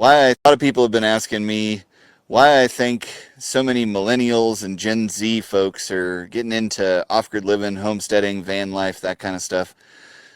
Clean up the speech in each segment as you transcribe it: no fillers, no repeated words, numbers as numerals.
A lot of people have been asking me why I think so many millennials and Gen Z folks are getting into off-grid living, homesteading, van life, that kind of stuff.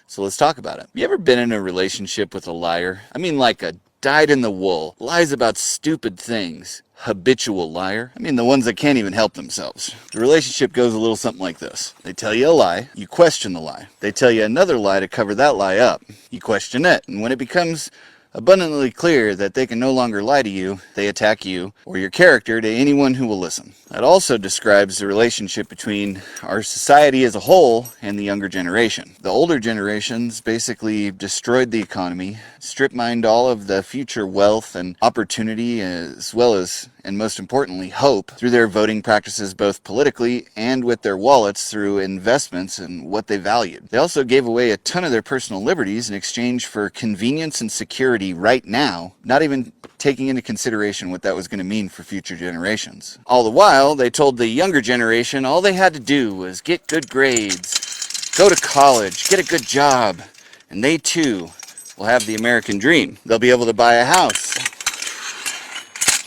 So let's talk about it. You ever been in a relationship with a liar? I mean, like a dyed-in-the-wool, lies about stupid things, habitual liar. I mean, the ones that can't even help themselves. The relationship goes a little something like this. They tell you a lie, you question the lie. They tell you another lie to cover that lie up. You question it, and when it becomes abundantly clear that they can no longer lie to you, they attack you or your character to anyone who will listen. That also describes the relationship between our society as a whole and the younger generation. The older generations basically destroyed the economy, strip mined all of the future wealth and opportunity, as well as, and most importantly, hope, through their voting practices both politically and with their wallets through investments in what they valued. They also gave away a ton of their personal liberties in exchange for convenience and security right now, not even taking into consideration what that was going to mean for future generations. All the while, they told the younger generation all they had to do was get good grades, go to college, get a good job, and they too will have the American dream. They'll be able to buy a house,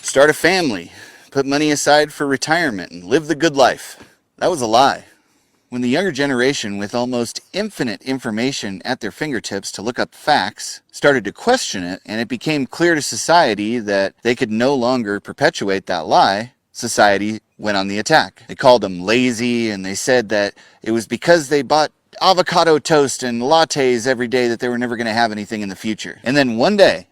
start a family, put money aside for retirement, and live the good life. That was a lie. When the younger generation, with almost infinite information at their fingertips to look up facts, started to question it, and it became clear to society that they could no longer perpetuate that lie, society went on the attack. They called them lazy, and they said that it was because they bought avocado toast and lattes every day that they were never going to have anything in the future. And then one day,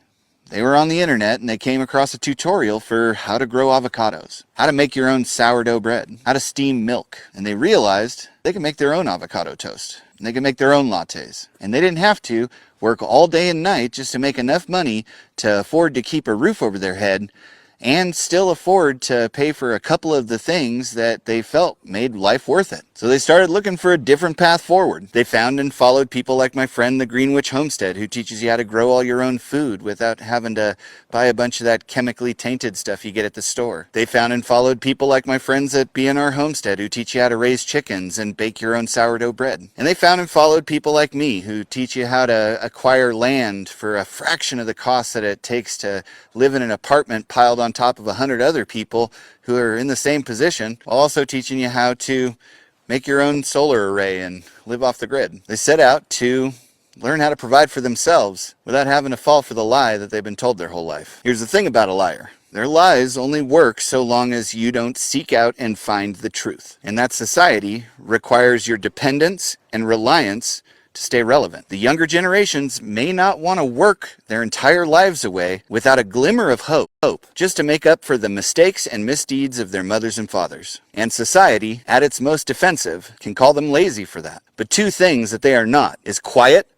they were on the internet and they came across a tutorial for how to grow avocados, how to make your own sourdough bread, how to steam milk. And they realized they could make their own avocado toast and they could make their own lattes. And they didn't have to work all day and night just to make enough money to afford to keep a roof over their head and still afford to pay for a couple of the things that they felt made life worth it. So they started looking for a different path forward. They found and followed people like my friend the Greenwich Homestead, who teaches you how to grow all your own food without having to buy a bunch of that chemically tainted stuff you get at the store. They found and followed people like my friends at B&R Homestead, who teach you how to raise chickens and bake your own sourdough bread. And they found and followed people like me, who teach you how to acquire land for a fraction of the cost that it takes to live in an apartment piled on top of 100 other people who are in the same position, while also teaching you how to make your own solar array and live off the grid. They set out to learn how to provide for themselves without having to fall for the lie that they've been told their whole life. Here's the thing about a liar. Their lies only work so long as you don't seek out and find the truth. And that society requires your dependence and reliance to stay relevant. The younger generations may not want to work their entire lives away without a glimmer of hope, just to make up for the mistakes and misdeeds of their mothers and fathers. And society, at its most defensive, can call them lazy for that. But two things that they are not is quiet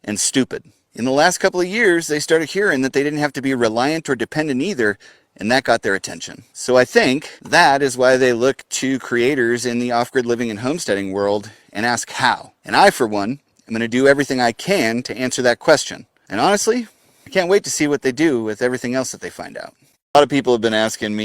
and stupid. In the last couple of years, they started hearing that they didn't have to be reliant or dependent either, and that got their attention. So I think that is why they look to creators in the off-grid living and homesteading world and ask how. And I, for one, am going to do everything I can to answer that question. And honestly, I can't wait to see what they do with everything else that they find out. A lot of people have been asking me